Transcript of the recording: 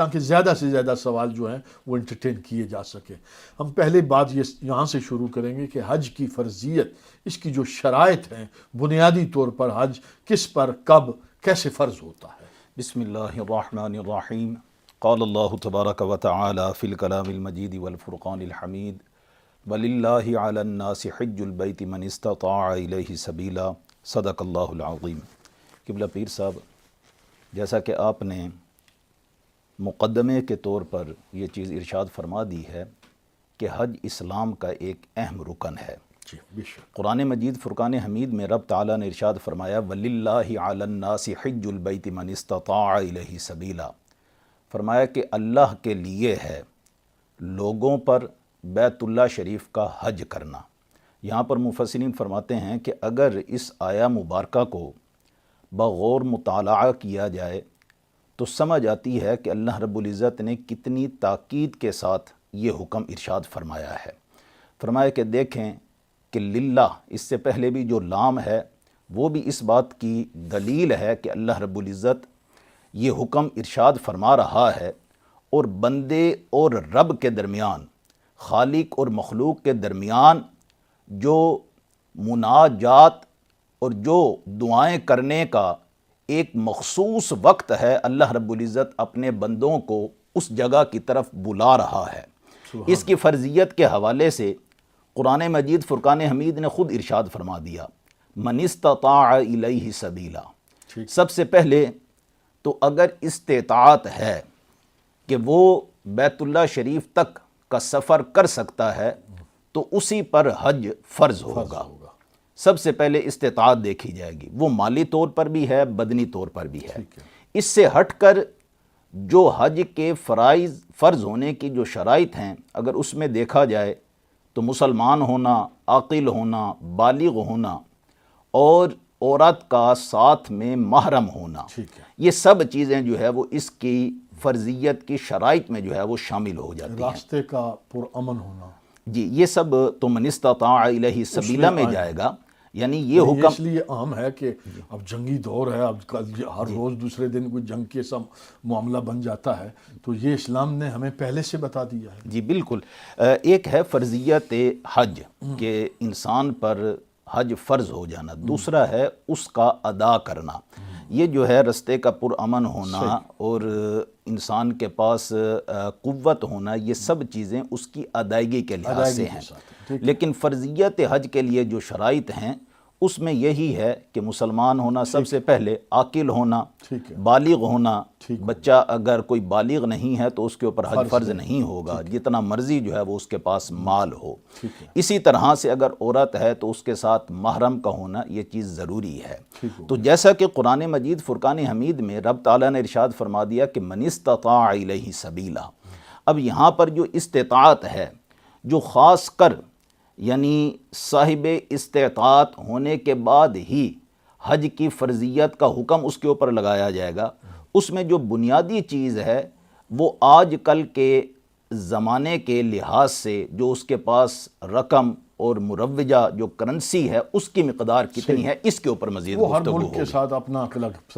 تاکہ زیادہ سے زیادہ سوال جو ہیں وہ انٹرٹین کیے جا سکے۔ ہم پہلے بات یہاں سے شروع کریں گے کہ حج کی فرضیت، اس کی جو شرائط ہیں، بنیادی طور پر حج کس پر، کب، کیسے فرض ہوتا ہے۔ بسم اللہ الرحمن الرحیم۔ قال اللہ تبارک و تعالی فی الکلام المجید والفرقان الحمید وَلِلَّهِ عَلَى النَّاسِ حِجُّ الْبَيْتِ مَنِ اسْتَطَاعَ إِلَيْهِ سَبِيلًا صدق اللہ العظیم۔ قبلہ پیر صاحب، جیسا کہ آپ نے مقدمے کے طور پر یہ چیز ارشاد فرما دی ہے کہ حج اسلام کا ایک اہم رکن ہے۔ قرآن مجید فرقان حمید میں رب تعالیٰ نے ارشاد فرمایا وَلِلَّهِ عَلَى النَّاسِ حِجُّ الْبَيْتِ مَنِ اسْتَطَاعَ إِلَيْهِ سَبِيلًا، فرمایا کہ اللہ کے لیے ہے لوگوں پر بیت اللہ شریف کا حج کرنا۔ یہاں پر مفسرین فرماتے ہیں کہ اگر اس آیہ مبارکہ کو بغور مطالعہ کیا جائے تو سمجھ آتی ہے کہ اللہ رب العزت نے کتنی تاکید کے ساتھ یہ حکم ارشاد فرمایا ہے۔ فرمایا کہ دیکھیں کہ للہ، اس سے پہلے بھی جو لام ہے وہ بھی اس بات کی دلیل ہے کہ اللہ رب العزت یہ حکم ارشاد فرما رہا ہے، اور بندے اور رب کے درمیان، خالق اور مخلوق کے درمیان جو مناجات اور جو دعائیں کرنے کا ایک مخصوص وقت ہے، اللہ رب العزت اپنے بندوں کو اس جگہ کی طرف بلا رہا ہے۔ اس کی فرضیت کے حوالے سے قرآن مجید فرقان حمید نے خود ارشاد فرما دیا من استطاع الیہ سبیلا۔ سب سے پہلے تو اگر استطاعت ہے کہ وہ بیت اللہ شریف تک کا سفر کر سکتا ہے تو اسی پر حج فرض ہوگا۔ سب سے پہلے استطاعت دیکھی جائے گی، وہ مالی طور پر بھی ہے، بدنی طور پر بھی ہے۔ اس سے ہٹ کر جو حج کے فرض ہونے کی جو شرائط ہیں، اگر اس میں دیکھا جائے تو مسلمان ہونا، عاقل ہونا، بالغ ہونا، اور عورت کا ساتھ میں محرم ہونا، یہ سب چیزیں جو ہے وہ اس کی فرضیت کی شرائط میں جو ہے وہ شامل ہو جاتی ہیں۔ راستے کا پرامن ہونا، جی، یہ سب تو من استطاع الیہ سبیلا میں جائے گا۔ یعنی یہ حکم اس لیے عام ہے کہ اب جنگی دور ہے، اب ہر روز دوسرے دن کوئی جنگ کے سب معاملہ بن جاتا ہے، تو یہ اسلام نے ہمیں پہلے سے بتا دیا ہے۔ جی بالکل۔ ایک ہے فرضیت حج کہ انسان پر حج فرض ہو جانا، دوسرا ہے اس کا ادا کرنا۔ یہ جو ہے رستے کا پرامن ہونا اور انسان کے پاس قوت ہونا، یہ سب چیزیں اس کی ادائیگی کے لحاظ سے ہیں۔ لیکن فرضیت حج کے لیے جو شرائط ہیں اس میں یہی ہے کہ مسلمان ہونا سب سے پہلے، عاقل ہونا، بالغ ہونا۔ بچہ اگر کوئی بالغ نہیں ہے تو اس کے اوپر حج فرض نہیں ہوگا، جتنا مرضی جو ہے وہ اس کے پاس مال ہو۔ اسی طرح سے اگر عورت ہے تو اس کے ساتھ محرم کا ہونا یہ چیز ضروری ہے۔ تو جیسا کہ قرآن مجید فرقان حمید میں رب تعالیٰ نے ارشاد فرما دیا کہ من استطاع الیہ سبیلا، اب یہاں پر جو استطاعت ہے، جو خاص کر یعنی صاحب استطاعت ہونے کے بعد ہی حج کی فرضیت کا حکم اس کے اوپر لگایا جائے گا، اس میں جو بنیادی چیز ہے وہ آج کل کے زمانے کے لحاظ سے جو اس کے پاس رقم اور مروجہ جو کرنسی ہے اس کی مقدار کتنی ہے، اس کے اوپر مزید وہ ہر گفتگو ملک کے ہوگی۔ ساتھ اپنا الگ